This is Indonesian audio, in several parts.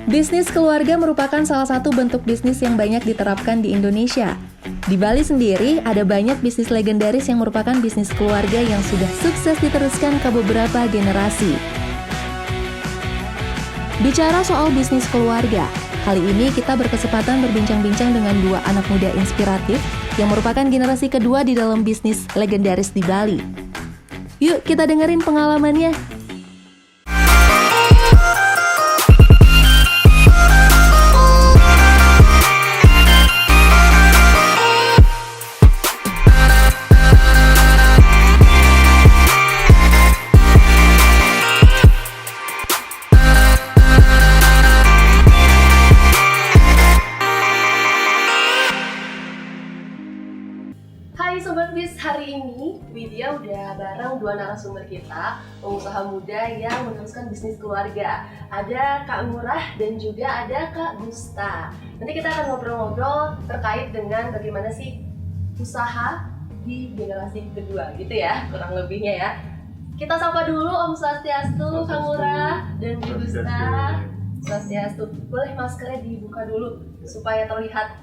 Bisnis keluarga merupakan salah satu bentuk bisnis yang banyak diterapkan di Indonesia. Di Bali sendiri, ada banyak bisnis legendaris yang merupakan bisnis keluarga yang sudah sukses diteruskan ke beberapa generasi. Bicara soal bisnis keluarga, kali ini kita berkesempatan berbincang-bincang dengan dua anak muda inspiratif yang merupakan generasi kedua di dalam bisnis legendaris di Bali. Yuk kita dengerin pengalamannya. Hai Sobat Bis, hari ini Widya udah bareng dua narasumber kita, pengusaha muda yang meneruskan bisnis keluarga. Ada Kak Ngurah dan juga ada Kak Gusta. Nanti kita akan ngobrol-ngobrol terkait dengan bagaimana sih usaha di generasi kedua gitu ya, kurang lebihnya ya. Kita sapa dulu Om Swastiastu, Kak Ngurah dan Bu Gusta. Swastiastu, boleh maskernya dibuka dulu supaya terlihat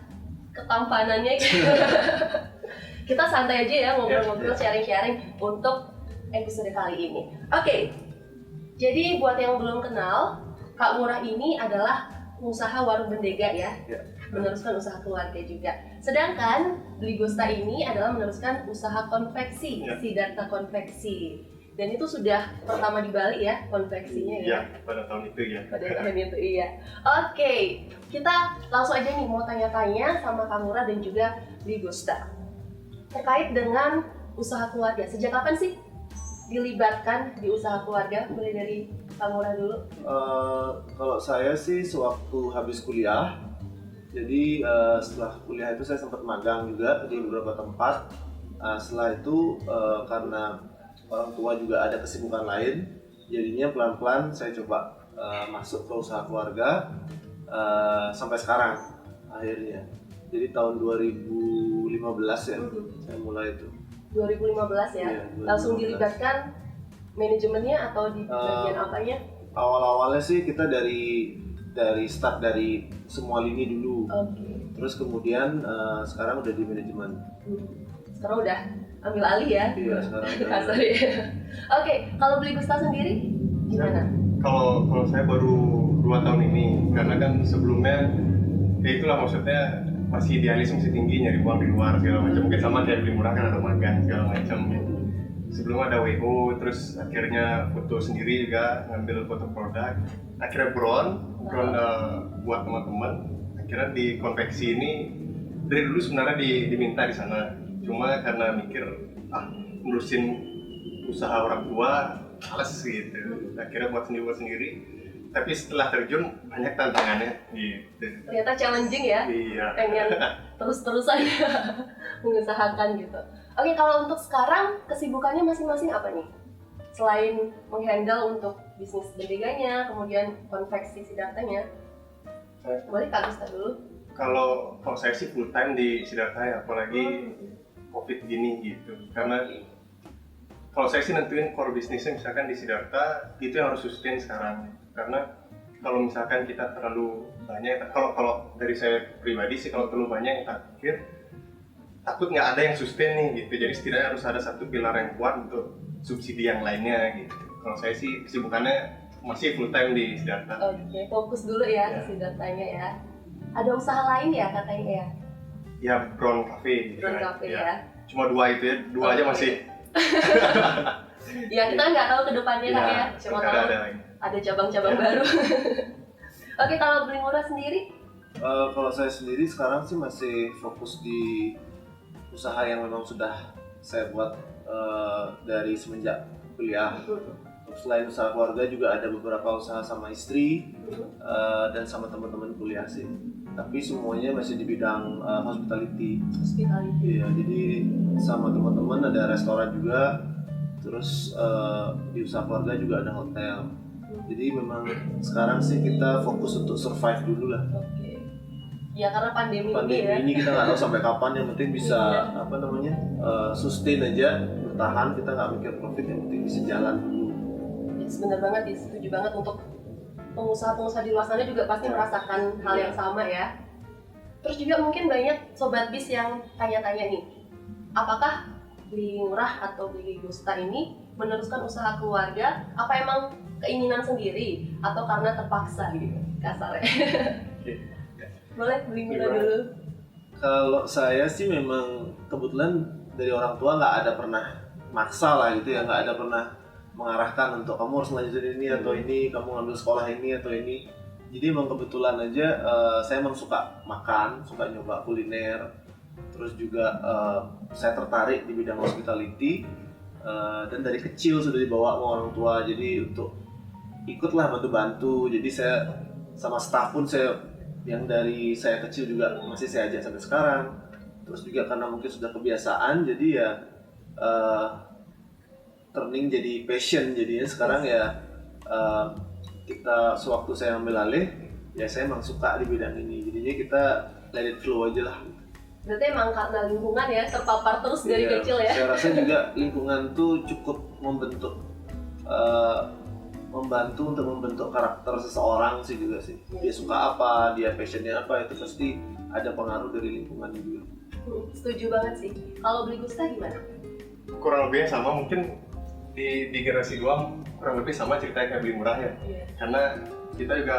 ketampanannya gitu. Kita santai aja ya, ngobrol-ngobrol, sharing-sharing untuk episode kali ini. Oke, jadi buat yang belum kenal, Kak Ngurah ini adalah pengusaha warung bendega ya, meneruskan usaha keluarga juga. Sedangkan Dwi Gusta ini adalah meneruskan usaha konveksi, Siddhartha Konveksi. Dan itu sudah pertama di Bali ya, konveksinya ya? Iya, pada tahun itu ya. Pada tahun itu iya. Oke, kita langsung aja nih mau tanya-tanya sama Kak Ngurah dan juga Dwi Gusta terkait dengan usaha keluarga. Sejak kapan sih dilibatkan di usaha keluarga? Mulai dari Kak Ngurah dulu. Kalau saya sih sewaktu habis kuliah, jadi setelah kuliah itu saya sempat magang juga di beberapa tempat. Setelah itu karena orang tua juga ada kesibukan lain, jadinya pelan-pelan saya coba masuk ke usaha keluarga sampai sekarang akhirnya. Jadi tahun 2015 ya, saya mulai itu. 2015 ya? Iya, 2015. Langsung dilibatkan manajemennya atau di bagian apanya? Awal-awalnya sih kita dari start dari semua lini dulu. Oke. Terus kemudian sekarang udah di manajemen. Sekarang udah ambil alih ya? Iya, sekarang udah Kasar ya. Oke, kalau Beli Gusta sendiri gimana? Kalau saya baru 2 tahun ini, karena kan sebelumnya ya itulah maksudnya masih idealisme masih tinggi, nyari uang di luar segala macam. Mungkin sama kayak beli murah kan atau magang segala macam gitu. Sebelum ada WO, terus akhirnya foto sendiri juga, ngambil foto produk. Akhirnya buat teman-teman. Akhirnya di konveksi ini dari dulu sebenarnya diminta di sana. Cuma karena mikir ngurusin usaha orang tua males gitu. Akhirnya buat sendiri. Tapi setelah terjun banyak tantangannya gitu. Ternyata challenging ya? Iya. Pengen terus-terusan mengusahakan gitu. Oke, kalau untuk sekarang kesibukannya masing-masing apa nih? Selain menghandle untuk bisnis bendeganya, kemudian konveksi Siddhartha-nya. Boleh Kak Gusta dulu? Kalau saya sih full time di Siddhartha ya, apalagi COVID gini gitu. Karena kalau saya sih nentuin core bisnisnya misalkan di Siddhartha, itu yang harus sustain sekarang. Karena kalau misalkan kita terlalu banyak, kalau dari saya pribadi sih kalau terlalu banyak yang takut nggak ada yang sustain nih gitu. Jadi setidaknya harus ada satu pilar yang kuat untuk subsidi yang lainnya gitu. Kalau saya sih kesibukannya masih full time di Siddhartha. Oke, fokus dulu ya ke Siddhartha-nya ya. Ada usaha lain ya katanya ya? Ya, Brown Cafe gitu. Brown Cafe ya. Cuma 2 itu ya, 2 aja masih. Ya kita nggak tahu ke depannya kan ya. Cuma tahu ada cabang-cabang baru. Oke, kalau Beli Ngurah sendiri? Kalau saya sendiri sekarang sih masih fokus di usaha yang memang sudah saya buat dari semenjak kuliah. Selain usaha keluarga juga ada beberapa usaha sama istri dan sama teman-teman kuliah sih. Tapi semuanya masih di bidang hospitality. Iya, jadi sama teman-teman ada restoran juga. Terus di usaha keluarga juga ada hotel. Jadi memang sekarang sih kita fokus untuk survive dulu lah. Oke. Ya karena pandemi ini kita nggak tahu sampai kapan, yang penting bisa sustain aja, bertahan, kita nggak mikir profit, yang penting bisa jalan dulu. Yes, benar banget, setuju banget untuk pengusaha-pengusaha di luar sana juga pasti merasakan hal yang sama ya. Terus juga mungkin banyak sobat bis yang tanya-tanya nih, apakah Beli Murah atau Beli Gusta ini meneruskan usaha keluarga? Apa emang keinginan sendiri atau karena terpaksa gitu kasarnya? Boleh Beli Murah dulu. Kalau saya sih memang kebetulan dari orang tua nggak ada pernah maksa lah gitu ya, nggak ada pernah mengarahkan untuk kamu harus lanjutin ini atau ini, kamu ngambil sekolah ini atau ini. Jadi emang kebetulan aja saya emang suka makan, suka nyoba kuliner, terus juga saya tertarik di bidang hospitality dan dari kecil sudah dibawa sama orang tua, jadi untuk ikutlah bantu-bantu. Jadi saya sama staff pun saya yang dari saya kecil juga masih saya ajak sampai sekarang. Terus juga karena mungkin sudah kebiasaan, jadi ya turning jadi passion. Jadinya sekarang ya kita sewaktu saya ambil alih, ya saya emang suka di bidang ini. Jadinya kita let it flow aja lah. Berarti emang karena lingkungan ya, terpapar terus dari kecil ya? Saya rasa juga lingkungan tuh cukup membantu untuk membentuk karakter seseorang sih juga sih. Dia suka apa, dia passionnya apa, itu pasti ada pengaruh dari lingkungan juga. Setuju banget sih. Kalau Beli Gusta gimana? Kurang lebih sama, mungkin di generasi 2 kurang lebih sama ceritanya kayak Beli Murah ya. Karena kita juga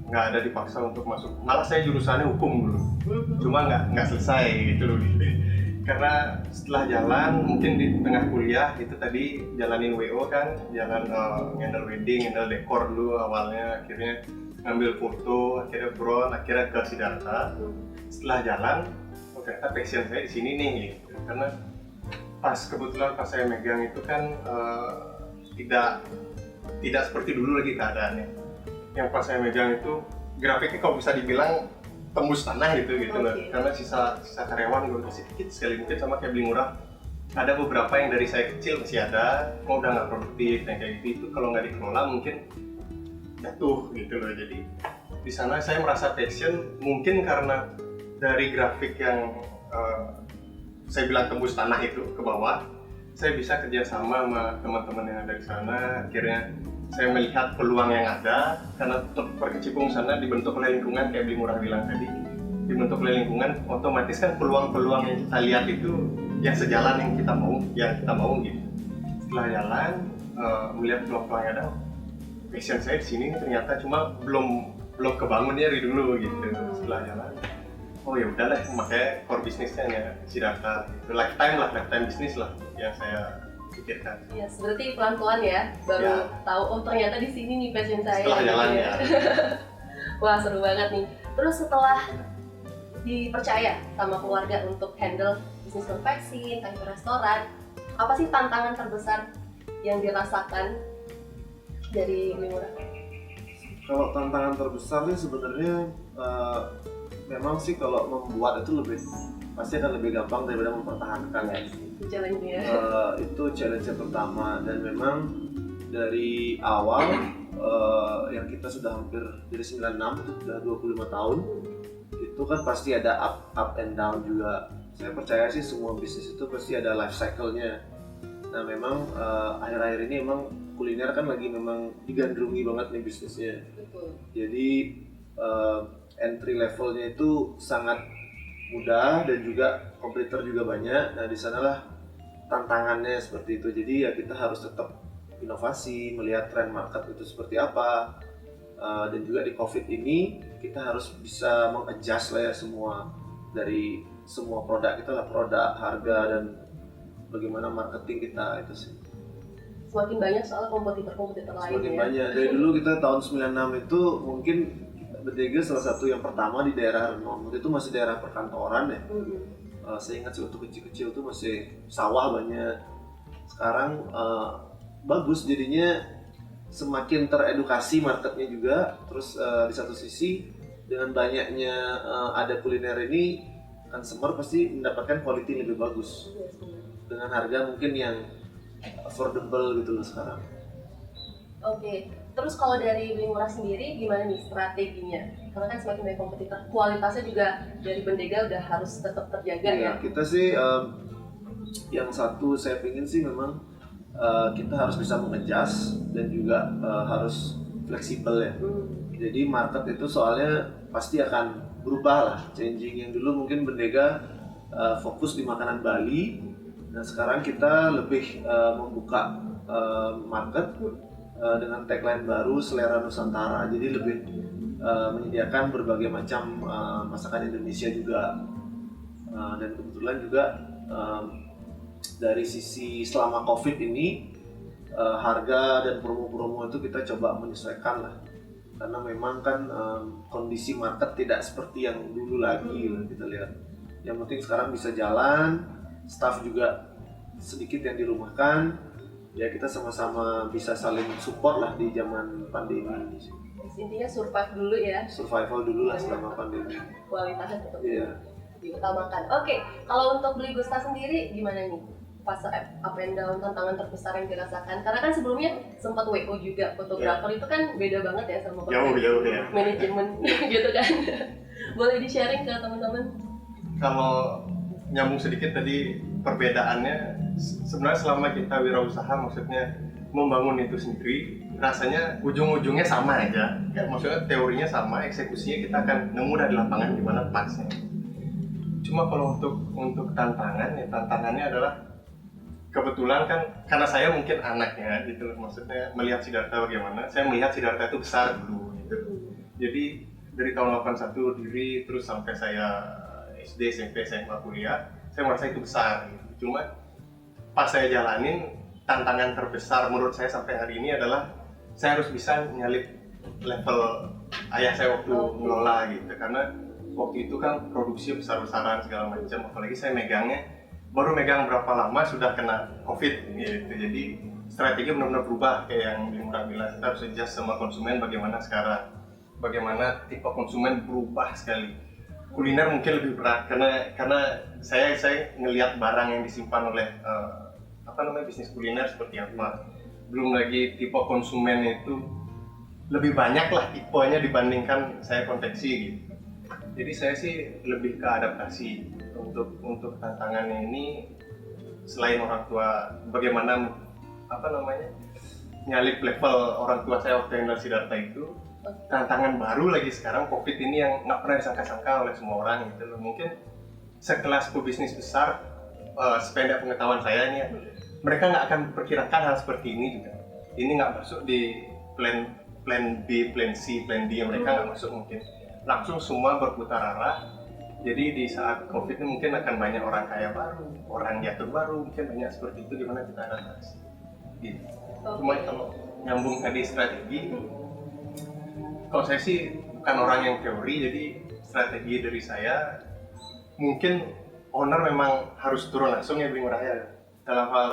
nggak ada dipaksa untuk masuk. Malah saya jurusannya hukum dulu, cuma nggak selesai gitu loh. Karena setelah jalan, mungkin di tengah kuliah itu tadi jalanin WO kan, jalan handle wedding, handle dekor dulu awalnya, akhirnya ngambil foto, akhirnya drone, akhirnya ke Siddhartha. Setelah jalan, ternyata passion saya di sini nih gitu. Karena kebetulan pas saya megang itu kan tidak seperti dulu lagi keadaannya. Yang pas saya megang itu grafiknya kalau bisa dibilang tembus tanah gitu loh. Karena sisa karyawan gue masih dikit sekali, mungkin sama kayak Beli Murah. Ada beberapa yang dari saya kecil masih ada, mau udah nggak produktif yang kayak gitu. Itu kalau nggak dikelola mungkin jatuh gitu loh. Jadi di sana saya merasa passion, mungkin karena dari grafik yang saya bilang tembus tanah itu ke bawah, saya bisa kerjasama sama teman-teman yang ada di sana. Akhirnya saya melihat peluang yang ada, karena Perkecimpung sana dibentuk oleh lingkungan kayak Beli Murah bilang tadi, dibentuk oleh lingkungan, otomatis kan peluang-peluang yang kita lihat itu yang sejalan yang kita mau gitu. Setelah jalan melihat peluang-peluang yang ada, passion saya di sini ternyata, cuma belum kebangun dari dulu gitu. Setelah jalan, oh ya udahlah, makanya core bisnisnya ya Siddhartha, itu lifetime bisnis lah yang saya pikirkan. Iya, berarti pelan-pelan ya, baru tahu oh ternyata di sini nih passion saya. Setelah jalan ya. Wah, seru banget nih. Terus setelah dipercaya sama keluarga untuk handle bisnis konveksi, entah itu restoran, apa sih tantangan terbesar yang dirasakan dari Beli Murah? Kalau tantangan terbesar sih sebenarnya memang sih kalau membuat itu pasti akan lebih gampang daripada mempertahankan ya. Itu challenge yang pertama, dan memang dari awal yang kita sudah hampir dari 96 itu sudah 25 tahun, itu kan pasti ada up and down juga. Saya percaya sih semua bisnis itu pasti ada life cycle-nya. Nah memang akhir-akhir ini emang kuliner kan lagi memang digandrungi banget nih bisnisnya. Jadi entry levelnya itu sangat mudah dan juga kompetitor juga banyak. Nah di sanalah tantangannya seperti itu. Jadi ya kita harus tetap inovasi, melihat tren market itu seperti apa. Dan juga di COVID ini kita harus bisa mengadjust lah ya dari semua produk kita lah, produk, harga, dan bagaimana marketing kita itu sih. Semakin banyak soal kompetitor lain. Semakin banyak. Dari dulu kita tahun 96 itu mungkin Betega salah satu yang pertama di daerah Renon. Itu masih daerah perkantoran ya. Saya ingat waktu kecil-kecil itu masih sawah banyak. Sekarang bagus jadinya, semakin teredukasi marketnya juga. Terus di satu sisi dengan banyaknya ada kuliner ini, consumer pasti mendapatkan quality lebih bagus dengan harga mungkin yang affordable gitu loh sekarang. Oke. Terus kalau dari Beli Murah sendiri gimana nih strateginya? Karena kan semakin banyak kompetitor, kualitasnya juga dari Bendega udah harus tetap terjaga ya. Kita sih yang satu saya pingin sih memang kita harus bisa mengejas dan juga harus fleksibel ya. Jadi market itu soalnya pasti akan berubah lah, changing. Yang dulu mungkin Bendega fokus di makanan Bali, nah sekarang kita lebih membuka market dengan tagline baru selera Nusantara. Jadi lebih menyediakan berbagai macam masakan Indonesia juga. Dan kebetulan juga dari sisi selama COVID ini harga dan promo-promo itu kita coba menyesuaikan lah, karena memang kan kondisi market tidak seperti yang dulu lagi lah kita lihat. Yang penting sekarang bisa jalan, staff juga sedikit yang dirumahkan, ya kita sama-sama bisa saling support lah di zaman pandemi ini. Intinya survive dulu ya. Survival dulu lah selama pandemi. Kualitasnya tetap diutamakan. Oke, kalau untuk beli Gusta sendiri gimana nih? Fase up and down, tantangan terbesar yang dirasakan. Karena kan sebelumnya sempat WO juga, fotografer itu kan beda banget ya sama Jauh ya. manajemen gitu kan. Boleh di-sharing ke teman-teman? Kalau nyambung sedikit tadi perbedaannya, sebenarnya selama kita wirausaha, maksudnya membangun itu sendiri, rasanya ujung-ujungnya sama aja. Ya, maksudnya teorinya sama, eksekusinya kita akan nemu dari lapangan gimana pasnya. Cuma kalau untuk tantangan, ya tantangannya adalah kebetulan kan karena saya mungkin anaknya gitu, maksudnya melihat Siddhartha bagaimana, saya melihat Siddhartha itu besar dulu gitu. Jadi dari tahun 81 diri terus sampai saya SD, SMP, SMA, kuliah, saya merasa itu besar gitu. Cuma pas saya jalanin, tantangan terbesar menurut saya sampai hari ini adalah saya harus bisa nyalip level ayah saya waktu ngelola gitu, karena waktu itu kan produksi besar-besaran segala macam, apalagi saya baru megang berapa lama sudah kena COVID gitu. Jadi strategi benar-benar berubah kayak yang Murah bilang, kita harus adjust sama konsumen bagaimana sekarang, bagaimana tipe konsumen berubah sekali. Kuliner mungkin lebih berat karena saya ngelihat barang yang disimpan oleh bisnis kuliner seperti apa. Belum lagi tipe konsumen itu lebih banyak lah tipenya dibandingkan saya konveksi gitu. Jadi saya sih lebih ke adaptasi untuk tantangannya ini. Selain orang tua, bagaimana nyalip level orang tua saya waktu yang dari Siddhartha itu, tantangan baru lagi sekarang COVID ini yang nggak pernah disangka-sangka oleh semua orang gitu loh. Mungkin sekelas pebisnis besar, sependek pengetahuan saya ini, mereka nggak akan perkirakan hal seperti ini juga. Ini nggak masuk di plan B, plan C, plan D, mereka nggak masuk mungkin. Langsung semua berputar arah. Jadi di saat COVID ini mungkin akan banyak orang kaya baru, orang diatur baru, mungkin banyak seperti itu, gimana kita adaptasi. Gitu. Cuma kalau nyambung tadi strategi, kalau saya sih bukan orang yang teori, jadi strategi dari saya mungkin owner memang harus turun langsung ya beli murahnya. Dalam hal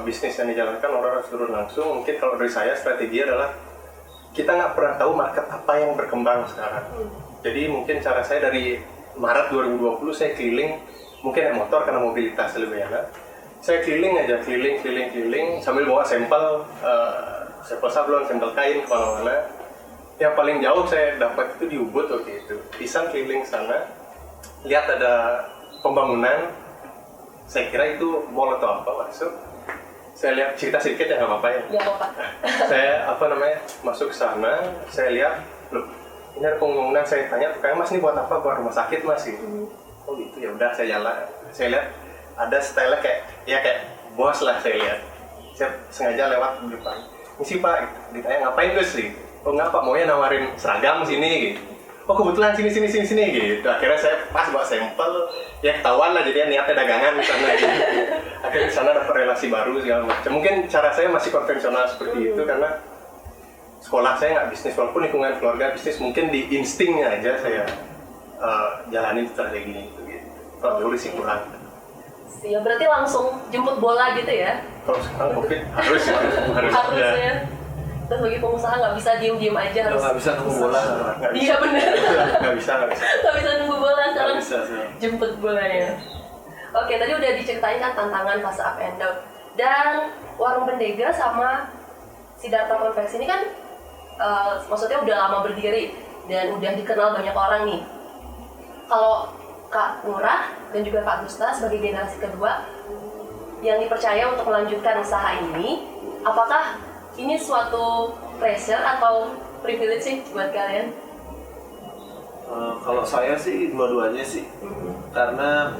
bisnis yang dijalankan orang harus turun langsung. Mungkin kalau dari saya strategi adalah kita nggak pernah tahu market apa yang berkembang sekarang. Jadi mungkin cara saya dari Maret 2020 saya keliling, mungkin naik motor karena mobilitas lebih enak. Saya keliling sambil bawa sampel sablon, sampel kain kemana-mana. Yang paling jauh saya dapat itu di Ubud waktu itu. Pisang keliling sana, lihat ada pembangunan. Saya kira itu mall atau apa masuk. Saya lihat, cerita sedikit ya nggak apa-apa ya. Nggak apa-apa. Saya masuk ke sana, saya lihat, loh, ini ada pembangunan. Saya tanya, tukangnya mas ini buat apa? Buat rumah sakit mas gitu. Oh gitu, ya udah saya jalan. Saya lihat ada style kayak bos lah saya lihat. Saya sengaja lewat di depan. Misi pak, gitu. Ditanya ngapain Gus sih? Oh nggak pak, maunya nawarin seragam sini gitu. Oh kebetulan sini gitu. Akhirnya saya pas bawa sampel, ya ketahuan lah jadinya niatnya dagangan di sana gitu. Akhirnya di sana dapat relasi baru segala macam. Mungkin cara saya masih konvensional seperti itu karena sekolah saya nggak bisnis, walaupun lingkungan keluarga bisnis, mungkin di instingnya aja saya jalanin strategi gitu. Kalau dulu sih kurang. Ya berarti langsung jemput bola gitu ya? Kalau sekarang COVID harus ya. Terus bagi pengusaha nggak bisa diem aja, harus nggak bisa nunggu bola. Iya benar. Nggak bisa nunggu bola, sekarang bisa. Jemput bolanya. Oke, tadi udah diceritain kan tantangan fase up and down. Dan Warung Bendega sama Siddhartha Konveksi ini kan maksudnya udah lama berdiri dan udah dikenal banyak orang nih. Kalau Kak Ngurah dan juga Kak Gusta sebagai generasi kedua yang dipercaya untuk melanjutkan usaha ini, apakah ini suatu pressure atau privilege sih buat kalian? Kalau saya sih dua-duanya sih, karena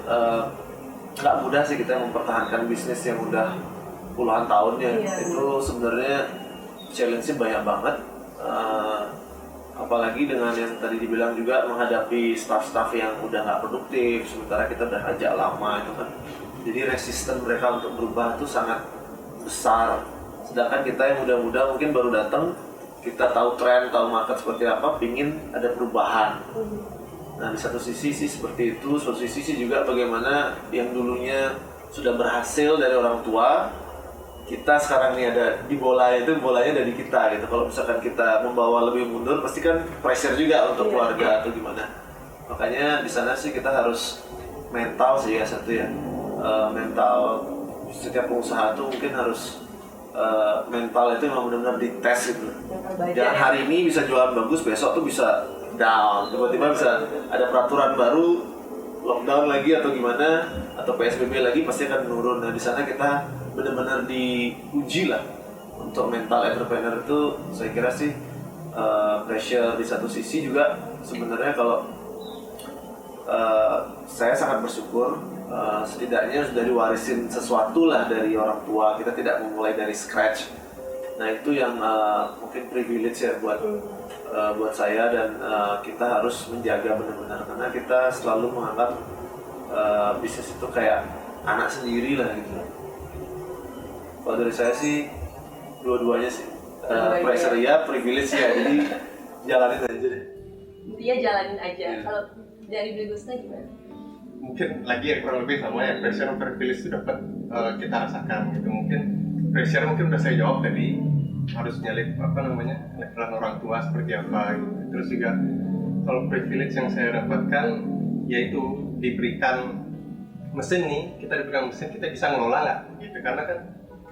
nggak mudah sih kita mempertahankan bisnis yang udah puluhan tahun ya. Iya. Itu sebenarnya challenge-nya banyak banget. Apalagi dengan yang tadi dibilang juga menghadapi staff-staff yang udah nggak produktif, sementara kita udah ajak lama itu kan. Jadi resisten mereka untuk berubah itu sangat besar. Sedangkan kita yang muda-muda mungkin baru datang, kita tahu tren, tahu market seperti apa, pingin ada perubahan. Nah di satu sisi sih seperti itu, satu sisi sih juga bagaimana yang dulunya sudah berhasil dari orang tua, kita sekarang nih ada di bola itu, bolanya dari kita gitu. Kalau misalkan kita membawa lebih mundur, pasti kan pressure juga untuk keluarga atau gimana. Makanya di sana sih kita harus mental sih ya satu ya. Mental setiap pengusaha tuh mungkin harus mental itu memang benar-benar dites gitu. Jangan hari ini bisa jualan bagus, besok tuh bisa down. Tiba-tiba bisa ada peraturan baru, lockdown lagi atau gimana, atau PSBB lagi pasti akan menurun. Nah di sana kita benar-benar diuji lah untuk mental entrepreneur itu. Saya kira sih pressure di satu sisi juga sebenarnya kalau saya sangat bersyukur setidaknya sudah diwarisin sesuatu lah dari orang tua, kita tidak memulai dari scratch. Nah itu yang mungkin privilege ya buat saya, dan kita harus menjaga benar-benar karena kita selalu menganggap bisnis itu kayak anak sendiri lah gitu. Kalau dari saya sih dua-duanya sih, pressure ya, privilege ya, jadi jalanin aja deh. Intinya jalanin aja. Kalau dari Bli Gusta gimana? Mungkin lagi ya kurang lebih sama ya, pressure dan privilege itu dapat kita rasakan gitu. Mungkin pressure mungkin udah saya jawab tadi, harus nyalip levelan orang tua seperti apa gitu. Terus juga kalau privilege yang saya dapatkan yaitu diberikan mesin nih, kita diberikan mesin, kita bisa ngelola nggak gitu. Karena kan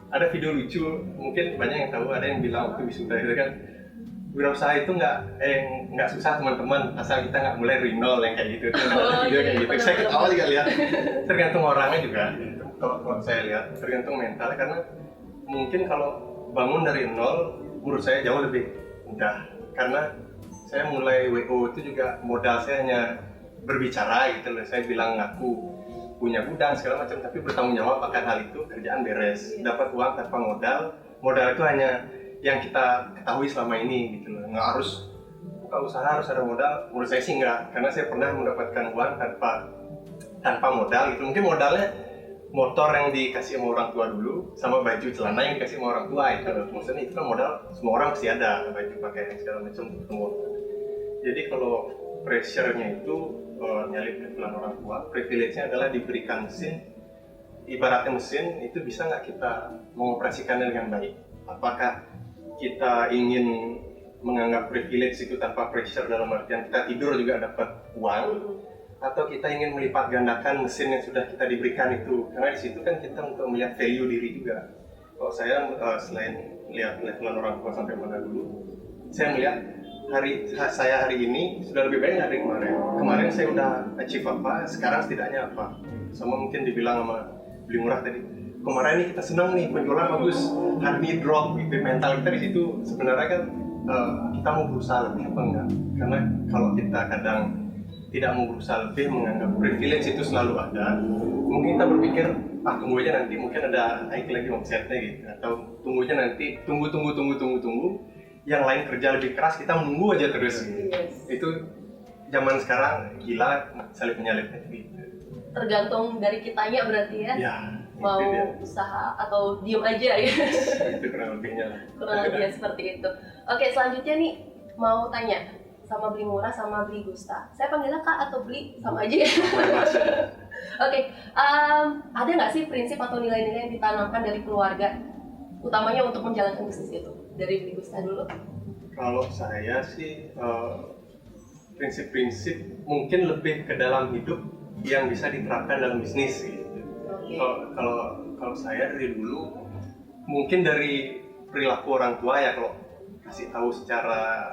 ada video lucu, mungkin banyak yang tahu, ada yang bilang waktu wisuda itu kan, wirausaha itu nggak susah teman-teman, asal kita nggak mulai dari nol yang kayak gitu. Ada video kayak gitu. Saya ketawa juga lihat. Tergantung orangnya juga. Gitu. Kalau saya lihat tergantung mental, karena mungkin kalau bangun dari nol, menurut saya jauh lebih mudah. Karena saya mulai WO itu juga modal saya hanya berbicara gitu loh. Saya bilang ngaku punya gudang segala macam, tapi bertanggung jawab akan hal itu, kerjaan beres, dapat uang tanpa modal. Modal itu hanya yang kita ketahui selama ini gitu loh. Nggak harus buka usaha harus ada modal. Menurut saya sih enggak, karena saya pernah mendapatkan uang tanpa modal gitu. Mungkin modalnya motor yang dikasih sama orang tua dulu, sama baju celana yang dikasih sama orang tua itu. Maksudnya itu kan modal semua orang pasti ada, baju pakaian segala macam semua. Jadi kalau pressure-nya itu nyalip levelan orang tua, privilege-nya adalah diberikan mesin. Ibaratnya mesin itu bisa nggak kita mengoperasikannya dengan baik? Apakah kita ingin menganggap privilege itu tanpa pressure dalam artian kita tidur juga dapat uang, atau kita ingin melipat gandakan mesin yang sudah kita diberikan itu? Karena di situ kan kita untuk melihat value diri juga. Kalau saya selain melihat levelan orang tua sampai mana dulu, saya melihat saya hari ini sudah lebih baik dari kemarin. Kemarin saya udah achieve apa, sekarang setidaknya apa. Sama mungkin dibilang sama Bli Murah tadi, kemarin ini kita senang nih, penjualan bagus, hari ini drop gitu. Mental kita di situ sebenarnya kan kita mau berusaha lebih apa enggak? Karena kalau kita kadang tidak mau berusaha lebih, menganggap privilege itu selalu ada, mungkin kita berpikir tunggu aja nanti mungkin ada naik lagi omsetnya gitu, atau tunggu aja nanti, tunggu yang lain kerja lebih keras, kita menunggu aja terus gitu. Itu zaman sekarang gila salib menyalipnya gitu. Tergantung dari kitanya berarti ya, mau usaha atau diem aja ya. Itu kurang lebihnya lah. Kurang lebihnya seperti itu. Oke, selanjutnya nih mau tanya sama Bli Murah sama Bli Gusta. Saya panggilnya Kak atau Bli, sama aja ya. Oke, ada nggak sih prinsip atau nilai-nilai yang ditanamkan dari keluarga, utamanya untuk menjalankan bisnis itu? Dari Bli Gusta dulu. Kalau saya sih prinsip-prinsip mungkin lebih ke dalam hidup yang bisa diterapkan dalam bisnis gitu. Okay. Kalau saya dari dulu mungkin dari perilaku orang tua ya, kalau kasih tahu secara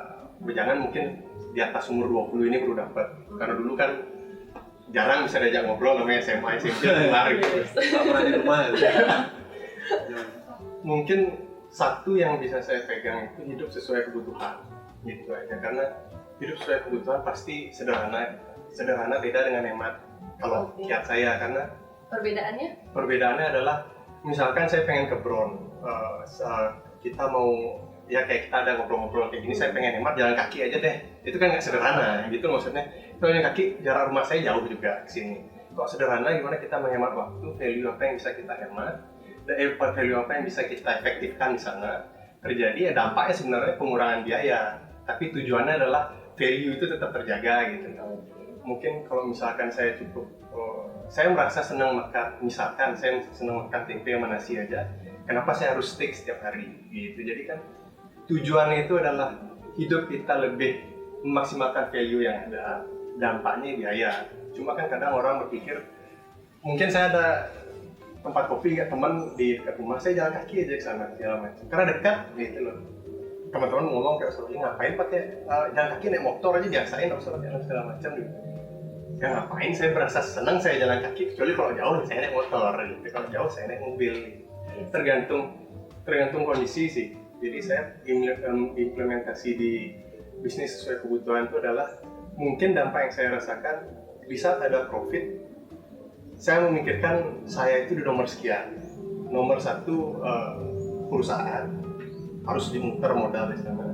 berjangan mungkin di atas umur 20 ini baru dapat. Karena dulu kan jarang bisa diajak ngobrol, namanya SMA, SMP, keluar gitu. Nggak pernah di rumah ya. Mungkin satu yang bisa saya pegang itu hidup sesuai kebutuhan. gitu aja. Karena hidup sesuai kebutuhan pasti sederhana beda dengan hemat kalau kiat saya. Karena perbedaannya adalah misalkan saya pengen ke Bron, kita mau ya kayak kita ada ngobrol-ngobrol kayak gini, saya pengen hemat jalan kaki aja deh, itu kan nggak sederhana gitu maksudnya. Kalau jalan kaki jarak rumah saya jauh juga ke sini. Kok sederhana gimana kita menghemat waktu, value apa yang bisa kita hemat, dan value apa yang bisa kita efektifkan di sana terjadi, ya dampaknya sebenarnya pengurangan biaya, tapi tujuannya adalah value itu tetap terjaga gitu. Mungkin kalau misalkan saya saya merasa senang makan, misalkan saya senang makan tempe sama nasi aja, kenapa saya harus steak setiap hari gitu. Jadi kan tujuannya itu adalah hidup kita lebih memaksimalkan value yang ada, dampaknya biaya. Cuma kan kadang orang berpikir, mungkin saya ada tempat kopi nggak teman di dekat rumah, saya jalan kaki aja ke sana segala macam karena dekat gitu loh. Teman-teman ngomong kayak soalnya ngapain pakai jalan kaki, naik motor aja biasain, nggak usah jalan segala macam gitu. Ya ngapain, saya berasa senang saya jalan kaki, kecuali kalau jauh saya naik motor gitu. Kalau jauh saya naik mobil gitu. Tergantung kondisi sih. Jadi saya implementasi di bisnis sesuai kebutuhan itu adalah mungkin dampak yang saya rasakan di saat ada profit, saya memikirkan saya itu di nomor sekian. Nomor satu perusahaan harus dimuter modal di sana.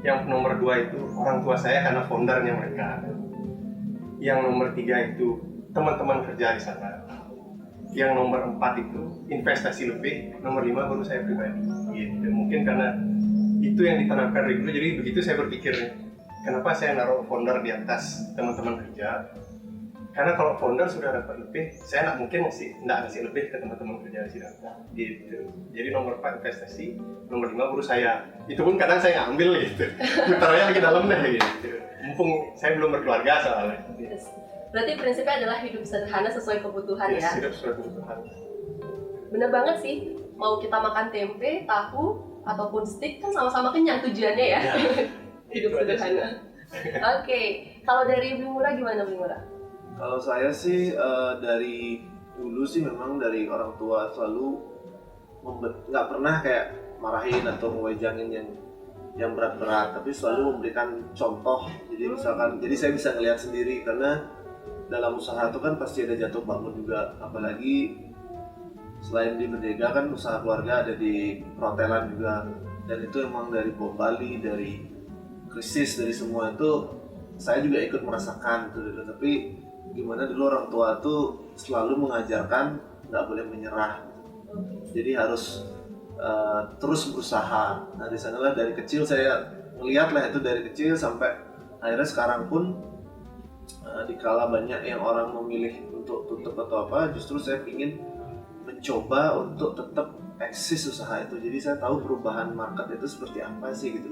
Yang nomor dua itu orang tua saya karena foundernya mereka. Yang nomor tiga itu teman-teman kerja di sana. Yang nomor 4 itu investasi lebih, nomor 5 baru saya pribadi gitu. Mungkin karena itu yang ditanamkan dari dulu, jadi begitu saya berpikir kenapa saya naruh founder di atas teman-teman kerja, karena kalau founder sudah dapat lebih, saya nggak mungkin ngasih lebih ke teman-teman kerja di sini gitu. Jadi nomor 4 investasi, nomor 5 baru saya, itu pun kadang saya ngambil gitu, taruhnya lagi dalam deh gitu, mumpung saya belum berkeluarga soalnya. Berarti prinsipnya adalah hidup sederhana sesuai kebutuhan ya? Hidup sesuai kebutuhan. Bener banget sih, mau kita makan tempe, tahu, ataupun steak kan sama-sama kenyang tujuannya ya? Hidup sederhana. Oke, kalau dari Blimura gimana Blimura? Kalau saya sih dari dulu sih memang dari orang tua selalu nggak pernah kayak marahin atau ngewejangin yang berat-berat, tapi selalu memberikan contoh. Jadi misalkan, jadi saya bisa ngelihat sendiri karena dalam usaha itu kan pasti ada jatuh bangun juga, apalagi selain di Merdeka kan usaha keluarga ada di perhotelan juga, dan itu emang dari bom Bali, dari krisis, dari semua itu saya juga ikut merasakan gitu. Tapi gimana dulu orang tua tuh selalu mengajarkan nggak boleh menyerah, jadi harus terus berusaha. Nah di sanalah dari kecil saya melihat lah itu dari kecil sampai akhirnya sekarang pun dikala banyak yang orang memilih untuk tutup atau apa, justru saya ingin mencoba untuk tetap eksis usaha itu. Jadi saya tahu perubahan market itu seperti apa sih gitu.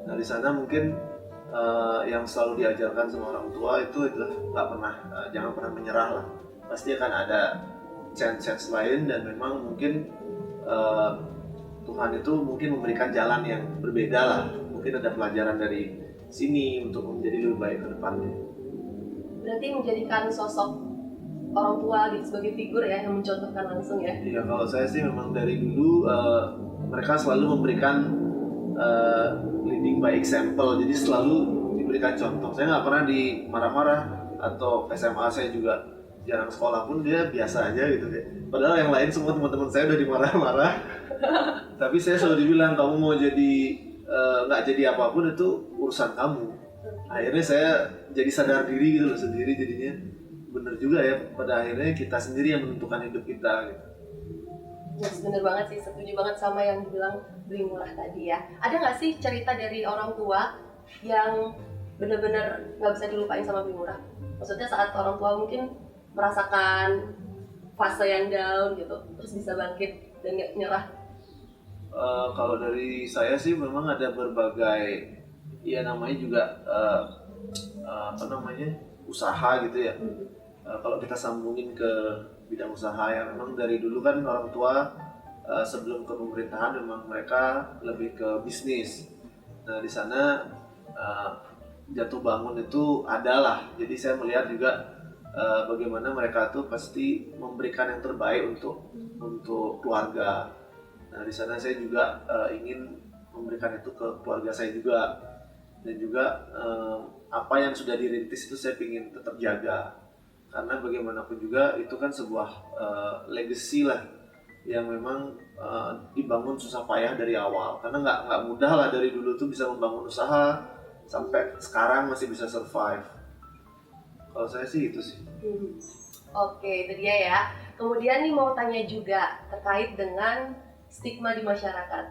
Nah di sana mungkin yang selalu diajarkan sama orang tua itu nggak pernah, jangan pernah menyerah lah. Pasti akan ada chance lain, dan memang mungkin Tuhan itu mungkin memberikan jalan yang berbeda lah. Mungkin ada pelajaran dari sini untuk menjadi lebih baik ke depannya. Berarti menjadikan sosok orang tua gitu sebagai figur ya, yang mencontohkan langsung ya? Iya, kalau saya sih memang dari dulu mereka selalu memberikan leading by example, jadi selalu diberikan contoh. Saya nggak pernah dimarah-marah, atau SMA saya juga jarang sekolah pun dia biasa aja gitu deh. Padahal yang lain semua teman-teman saya udah dimarah-marah, tapi saya selalu dibilang kamu mau jadi nggak jadi apapun itu urusan kamu. Akhirnya saya jadi sadar diri gitu loh sendiri, jadinya bener juga ya, pada akhirnya kita sendiri yang menentukan hidup kita gitu. Yes, bener banget sih, setuju banget sama yang dibilang Blimura tadi ya. Ada nggak sih cerita dari orang tua yang bener-bener nggak bisa dilupain sama Blimura? Maksudnya saat orang tua mungkin merasakan fase yang down gitu, terus bisa bangkit dan nggak nyerah. Kalau dari saya sih memang ada berbagai, ya namanya juga usaha gitu ya. Kalau kita sambungin ke bidang usaha yang memang dari dulu kan orang tua sebelum ke pemerintahan memang mereka lebih ke bisnis. Nah di sana jatuh bangun itu adalah, jadi saya melihat juga bagaimana mereka tuh pasti memberikan yang terbaik untuk keluarga. Nah di sana saya juga ingin memberikan itu ke keluarga saya juga. dan juga apa yang sudah dirintis itu saya ingin tetap jaga, karena bagaimanapun juga itu kan sebuah legacy lah yang memang dibangun susah payah dari awal, karena nggak mudah lah dari dulu tuh bisa membangun usaha sampai sekarang masih bisa survive. Kalau saya sih itu sih. Oke, itu dia ya. Kemudian nih mau tanya juga terkait dengan stigma di masyarakat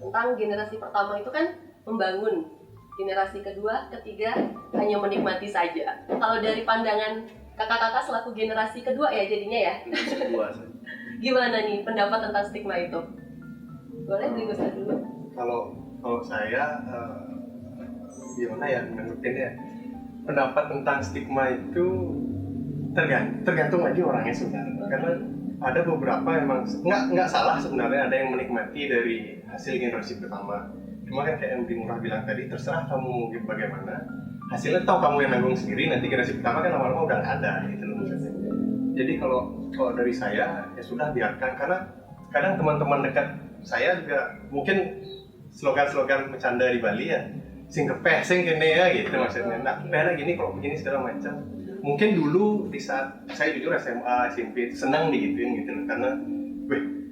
tentang generasi pertama itu kan membangun, generasi kedua, ketiga hanya menikmati saja. Kalau dari pandangan kakak-kakak selaku generasi kedua ya jadinya ya, Itu kedua saya. gimana nih pendapat tentang stigma itu? Boleh beri Gusta dulu. Kalau saya gimana ya menurutnya, pendapat tentang stigma itu tergantung lagi orangnya sebenarnya, karena ada beberapa emang nggak salah sebenarnya, ada yang menikmati dari hasil generasi pertama. Cuma kan kayak yang Bri Murah bilang tadi, terserah kamu bagaimana hasilnya, tahu kamu yang nanggung sendiri. Nanti generasi pertama kan lama-lama udah nggak ada gitu loh maksudnya. Jadi kalau dari saya ya sudah biarkan, karena kadang teman-teman dekat saya juga mungkin slogan-slogan bercanda di Bali ya, sing kepeh sing kene ya gitu maksudnya. Nah, pernah gini kalau begini segala macam. Mungkin dulu di saat saya jujur SMA, SMP senang digituin gitu loh, karena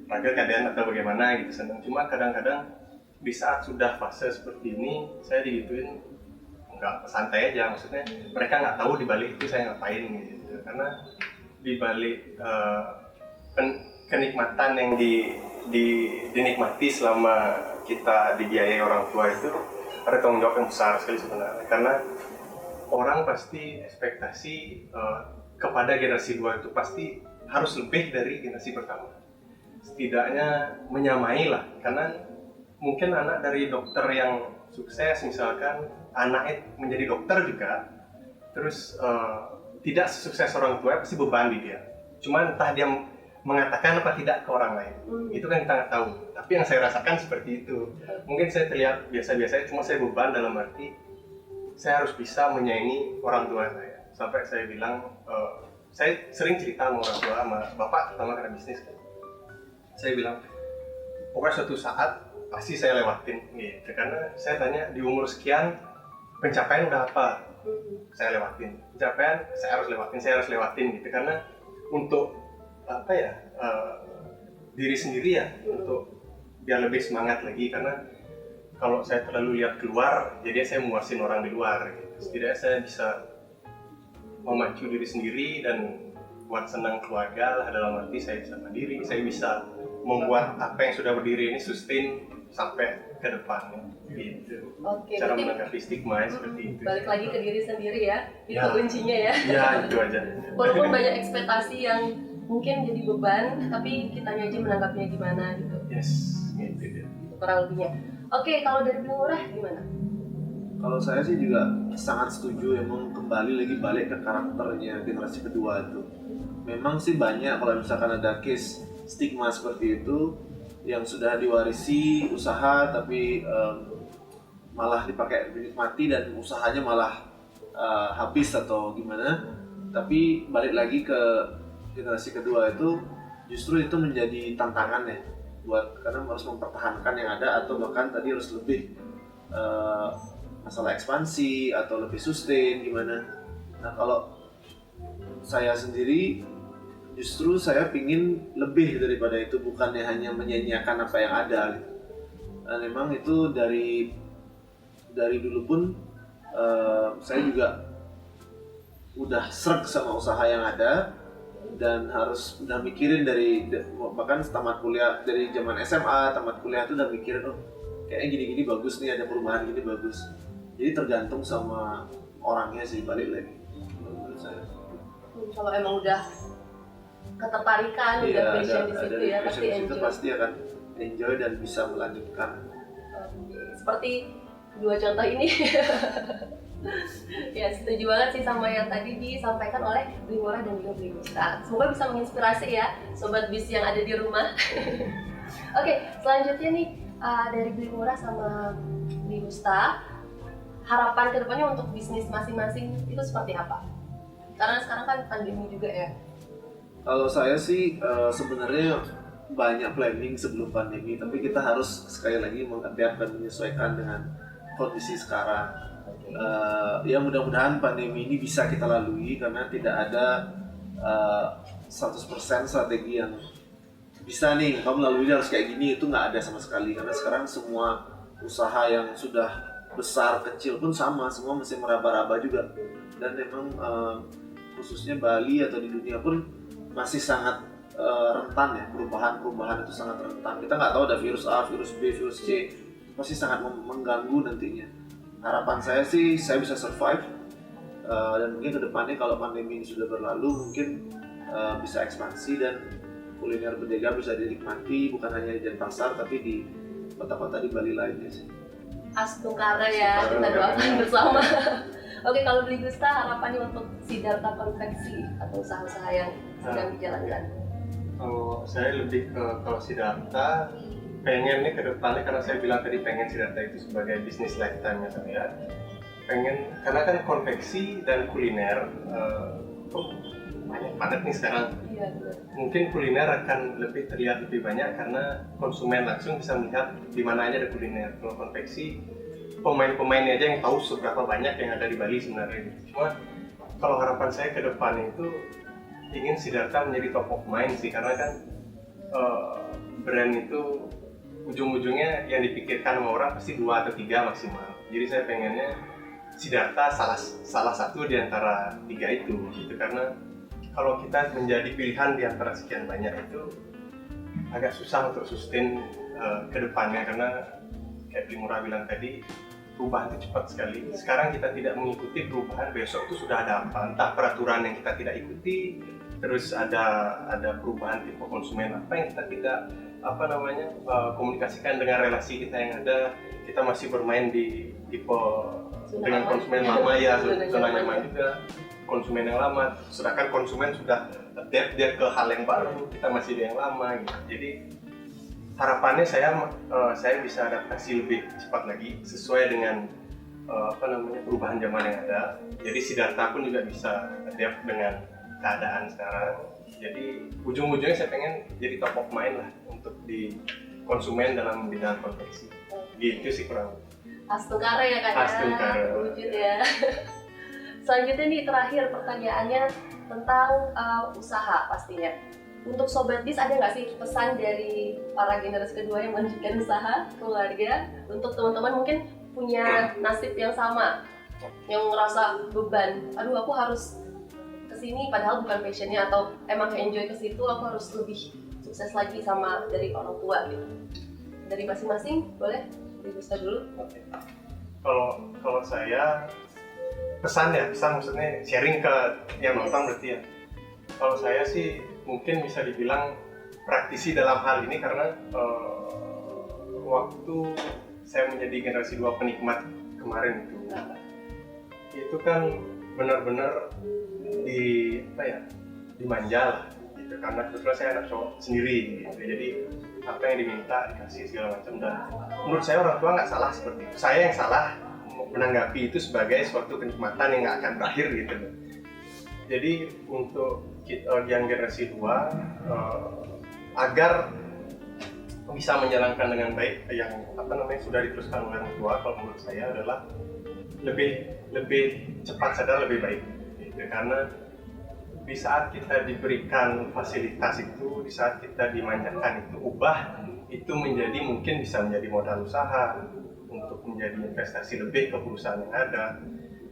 raga keadaan atau bagaimana gitu senang. Cuma kadang-kadang di saat sudah fase seperti ini saya digituin nggak, santai aja, maksudnya mereka nggak tahu di balik itu saya ngapain gitu. Karena di balik kenikmatan yang dinikmati selama kita dibiayai orang tua itu ada tanggung jawab yang besar sekali sebenarnya, karena orang pasti ekspektasi kepada generasi 2 itu pasti harus lebih dari generasi pertama, setidaknya menyamai lah. Karena mungkin anak dari dokter yang sukses misalkan, anaknya menjadi dokter juga, terus tidak sesukses orang tua, pasti beban di dia. Cuma entah dia mengatakan apa tidak ke orang lain, itu kan kita nggak tahu. Tapi yang saya rasakan seperti itu. Mungkin saya terlihat biasa-biasa, cuma saya beban dalam arti saya harus bisa menyayangi orang tua saya. Sampai saya bilang, saya sering cerita sama orang tua, sama bapak, terutama karena bisnis kan. Saya bilang, pokoknya suatu saat pasti saya lewatin gitu. Karena saya tanya, di umur sekian pencapaian udah apa? Saya lewatin. Pencapaian saya harus lewatin gitu. Karena untuk apa ya, diri sendiri ya, untuk biar lebih semangat lagi. Karena kalau saya terlalu lihat keluar, jadi saya muasin orang di luar gitu. Setidaknya saya bisa memacu diri sendiri dan buat senang keluarga lah, dalam arti saya bisa mandiri, saya bisa membuat apa yang sudah berdiri ini sustain sampai ke depannya gitu. Oke, Cara berarti menanggapi stigma seperti itu. balik lagi ke diri sendiri ya, itu Ya. kuncinya ya. Ya itu aja. Walaupun banyak ekspektasi yang mungkin jadi beban, tapi kitanya aja menanggapinya gimana gitu. Yes, gitu dia. Kurang lebihnya. Oke, kalau dari Bri Murah gimana? Kalau saya sih juga sangat setuju, emang kembali lagi balik ke karakternya generasi kedua itu. Memang sih banyak kalau misalkan ada case stigma seperti itu yang sudah diwarisi usaha tapi malah dipakai dinikmati dan usahanya malah habis atau gimana. Tapi balik lagi ke generasi kedua itu justru itu menjadi tantangan ya buat, karena harus mempertahankan yang ada atau bahkan tadi harus lebih masalah ekspansi atau lebih sustain gimana. Nah kalau saya sendiri justru saya pingin lebih daripada itu, bukannya hanya menyanyiakan apa yang ada gitu. Dan memang itu dari dulu pun saya juga udah sreg sama usaha yang ada dan harus udah mikirin bahkan tamat kuliah, dari zaman SMA tamat kuliah tuh udah mikirin kayaknya gini-gini bagus nih, ada perubahan gini bagus. Jadi tergantung sama orangnya sih, balik lagi menurut saya. Kalau emang udah ketertarikan, udah passion di situ ya, pasti enjoy. Pasti akan enjoy dan bisa melanjutkan. Oke, seperti dua contoh ini. Ya, setuju banget sih sama yang tadi disampaikan oleh Bri Murah dan juga Bri Gusta. Semoga bisa menginspirasi ya Sobat Bis yang ada di rumah. Oke, selanjutnya nih dari Bri Murah sama Bri Gusta, harapan kedepannya untuk bisnis masing-masing itu seperti apa? Karena sekarang kan pandemi juga ya. Kalau saya sih sebenarnya banyak planning sebelum pandemi, tapi kita harus sekali lagi mengadapt dan menyesuaikan dengan kondisi sekarang. Ya mudah-mudahan pandemi ini bisa kita lalui karena tidak ada 100% strategi yang bisa nih kamu lalui harus kayak gini, itu nggak ada sama sekali. Karena sekarang semua usaha yang sudah besar kecil pun sama, semua mesti meraba-raba juga. Dan memang khususnya Bali atau di dunia pun masih sangat rentan ya, perubahan itu sangat rentan. Kita nggak tahu ada virus A, virus B, virus C, pasti sangat mengganggu nantinya. Harapan saya sih saya bisa survive, dan mungkin kedepannya kalau pandemi ini sudah berlalu mungkin bisa ekspansi dan kuliner Bodega bisa dinikmati bukan hanya di Denpasar tapi di kota-kota di Bali lainnya sih. Astungkara ya, kita doakan bersama. Oke, kalau beli Gusta, harapannya untuk Siddhartha Konveksi atau usaha-usaha yang sedang dijalankan? Kalau saya lebih ke kalau Siddhartha pengen nih ke depannya, karena saya bilang tadi pengen Siddhartha itu sebagai bisnis lifetime-nya saya. Pengen, karena kan konveksi dan kuliner banyak banget nih sekarang. Iya, benar. Mungkin kuliner akan lebih terlihat lebih banyak karena konsumen langsung bisa melihat di mana aja ada kuliner. Kalau konveksi, pemain-pemainnya aja yang tahu seberapa banyak yang ada di Bali sebenarnya. Cuma kalau harapan saya ke depan itu ingin Siddhartha menjadi top of mind sih, karena kan brand itu ujung-ujungnya yang dipikirkan sama orang pasti 2 atau 3 maksimal. Jadi saya pengennya Siddhartha salah satu di antara 3 itu gitu, karena kalau kita menjadi pilihan di antara sekian banyak itu agak susah untuk sustain ke depannya, karena kayak Murah bilang tadi, perubahan itu cepat sekali. Sekarang kita tidak mengikuti perubahan, besok itu sudah ada apa, entah peraturan yang kita tidak ikuti, terus ada perubahan tipe konsumen apa yang kita tidak komunikasikan dengan relasi kita yang ada. Kita masih bermain di tipe dengan konsumen lama ya, zona nyaman juga konsumen yang lama, sedangkan konsumen sudah adapt dia ke hal yang baru, kita masih di yang lama gitu. Jadi harapannya saya bisa adaptasi lebih cepat lagi sesuai dengan perubahan zaman yang ada. Jadi Siddhartha pun juga bisa adapt dengan keadaan sekarang. Jadi ujung-ujungnya saya pengen jadi top of mind lah untuk di konsumen dalam bidang konveksi. Gitu sih kurang. Astungkara ya Kak. Astungkara. Wujud ya. Selanjutnya nih terakhir pertanyaannya tentang usaha pastinya. Untuk Sobat Bis, ada nggak sih pesan dari para generasi kedua yang melanjutkan usaha keluarga untuk teman-teman mungkin punya nasib yang sama, yang ngerasa beban, aduh aku harus kesini padahal bukan passionnya, atau emang enjoy ke situ, aku harus lebih sukses lagi sama dari orang tua gitu. Dari masing-masing boleh bisa dulu. Oke. Kalau saya pesan maksudnya sharing ke yang nonton berarti ya. Kalau saya sih mungkin bisa dibilang praktisi dalam hal ini karena waktu saya menjadi generasi 2 penikmat kemarin itu kan benar-benar dimanja lah gitu, karena kebetulan saya anak cowok sendiri gitu. Jadi apa yang diminta dikasih segala macam, dan menurut saya orang tua nggak salah seperti itu. Saya yang salah menanggapi itu sebagai suatu kenikmatan yang nggak akan berakhir gitu. Jadi untuk yang generasi 2 agar bisa menjalankan dengan baik yang sudah diteruskan oleh orang tua, kalau menurut saya adalah lebih cepat sadar lebih baik gitu. Karena di saat kita diberikan fasilitas itu, di saat kita dimanjakan itu menjadi mungkin bisa menjadi modal usaha untuk menjadi investasi lebih ke perusahaan yang ada.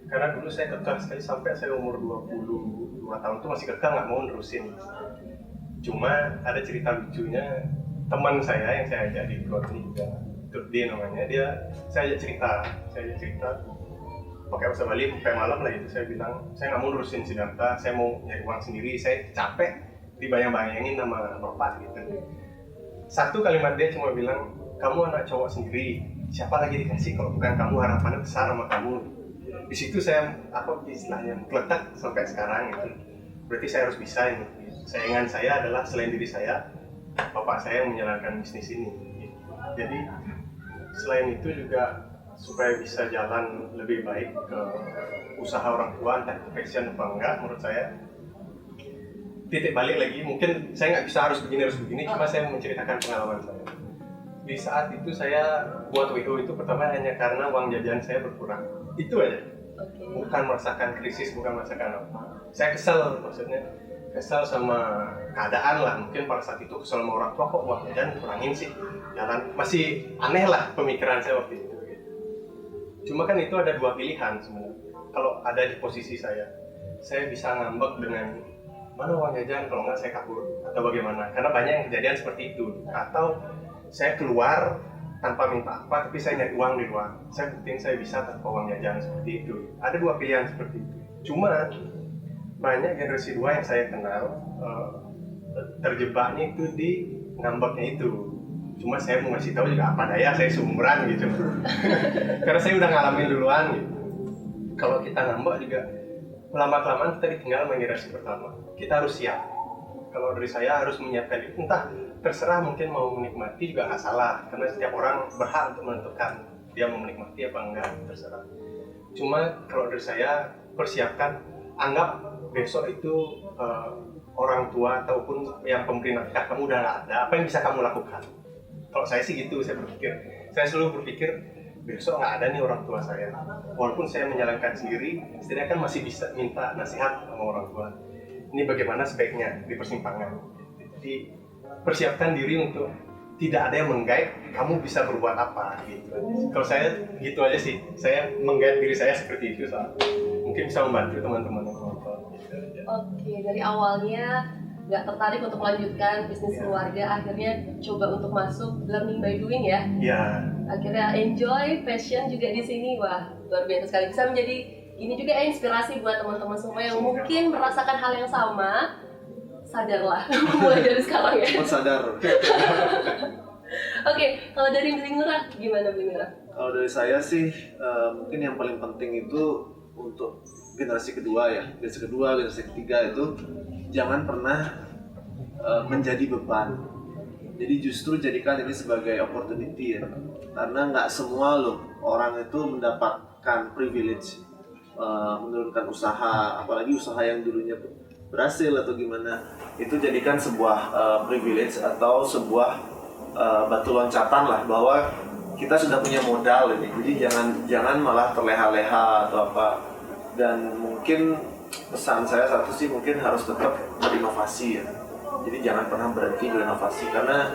Karena dulu saya kekeh sekali sampai saya umur 22 tahun itu masih kekeh nggak mau nerusin. Cuma ada cerita lucunya, teman saya yang saya ajak di blog ini juga, dia namanya, saya ajak cerita pakai bahasa Bali sampai malam lah itu. Saya bilang saya nggak mau nerusin Siddhartha, saya mau nyari uang sendiri, saya capek dibayang-bayangin sama bapak gitu. Satu kalimat dia cuma bilang, kamu anak cowok sendiri, siapa lagi dikasih kalau bukan kamu, harapannya besar sama kamu. Di situ saya istilahnya meletak sampai sekarang gitu. Berarti saya harus bisa ini. Saingan saya adalah selain diri saya, bapak saya yang menjalankan bisnis ini. Jadi selain itu juga supaya bisa jalan lebih baik ke usaha orang tua, entah itu passion apa enggak, menurut saya titik balik lagi, mungkin saya nggak bisa harus begini, cuma saya menceritakan pengalaman saya. di saat itu saya buat WO itu pertama hanya karena uang jajan saya berkurang. Itu aja. Oke. Bukan merasakan krisis, bukan merasakan apa. Saya kesel, maksudnya kesel sama keadaan lah. Mungkin pada saat itu kesel sama orang tua, kok uang jajan kurangin sih. Jalan masih aneh lah pemikiran saya waktu itu. Gitu. Cuma kan itu ada dua pilihan sebenarnya. Kalau ada di posisi saya bisa ngambek dengan mana uang jajan, kalau nggak saya kabur atau bagaimana. Karena banyak yang kejadian seperti itu. Atau saya keluar tanpa minta apa, tapi saya nyari uang di luar. Saya buktiin saya bisa tanpa uang jajan seperti itu. Ada dua pilihan seperti itu. Cuma banyak generasi dua yang saya kenal terjebaknya itu di ngambeknya itu. Cuma saya mau ngasih tahu juga apa daya, saya seumuran gitu. Karena saya udah ngalamin duluan gitu. Kalau kita ngambek juga lama-kelamaan kita ditinggal sama generasi pertama. Kita harus siap. Kalau dari saya harus menyiapkan itu, entah terserah mungkin mau menikmati juga nggak salah, karena setiap orang berhak untuk menentukan dia mau menikmati apa enggak, terserah. Cuma kalau dari saya persiapkan, anggap besok itu orang tua ataupun yang pemberi nafkah kamu udah nggak ada, apa yang bisa kamu lakukan? Kalau saya sih gitu, saya selalu berpikir besok nggak ada nih orang tua saya, walaupun saya menjalankan sendiri, setidaknya kan masih bisa minta nasihat sama orang tua. Ini bagaimana sebaiknya di persimpangan. Jadi persiapkan diri untuk tidak ada yang menggait kamu bisa berbuat apa gitu. Kalau saya gitu aja sih, saya menggait diri saya seperti itu, mungkin bisa membantu teman-teman yang nonton gitu aja. Oke, dari awalnya nggak tertarik untuk melanjutkan bisnis keluarga, akhirnya coba untuk masuk learning by doing ya. Iya. Akhirnya enjoy, passion juga di sini. Wah, luar biasa sekali. Bisa menjadi ini juga inspirasi buat teman-teman semua yang mungkin merasakan hal yang sama. Sadarlah, mulai dari sekarang ya. Sadar. Oke, kalau dari Bli Ngurah, gimana Bli Ngurah? Kalau dari saya sih, mungkin yang paling penting itu untuk generasi kedua ya, generasi ketiga itu jangan pernah menjadi beban. Jadi justru jadikan ini sebagai opportunity ya, karena nggak semua loh orang itu mendapatkan privilege menurunkan usaha, apalagi usaha yang dulunya berhasil atau gimana, itu jadikan sebuah privilege atau sebuah batu loncatan lah bahwa kita sudah punya modal ini. Jadi jangan malah terleha-leha atau apa. Dan mungkin pesan saya satu sih, mungkin harus tetap berinovasi ya. Jadi jangan pernah berhenti berinovasi, karena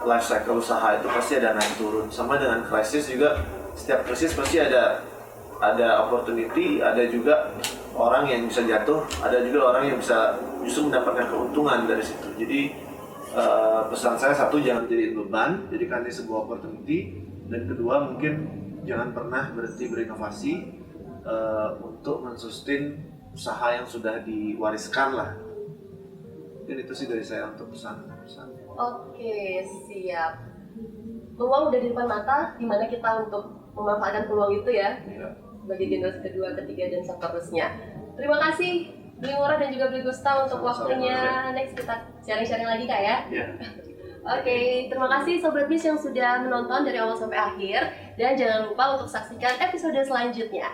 life cycle usaha itu pasti ada naik turun. Sama dengan krisis juga, setiap krisis pasti ada opportunity, ada juga orang yang bisa jatuh, ada juga orang yang bisa justru mendapatkan keuntungan dari situ. Jadi pesan saya satu, jangan jadi beban, jadikan ini sebuah opportunity. Dan kedua, mungkin jangan pernah berhenti berinovasi untuk mensustain usaha yang sudah diwariskan lah. Mungkin itu sih dari saya untuk pesan. Oke, siap. Peluang udah di depan mata, gimana kita untuk memanfaatkan peluang itu ya? Bagi generasi kedua, ketiga, dan seterusnya. Terima kasih Bli Ngurah dan juga Bli Gusta untuk waktunya. Next kita sharing-sharing lagi Kak ya. Oke, terima kasih Sobat Bis yang sudah menonton dari awal sampai akhir. Dan jangan lupa untuk saksikan episode selanjutnya.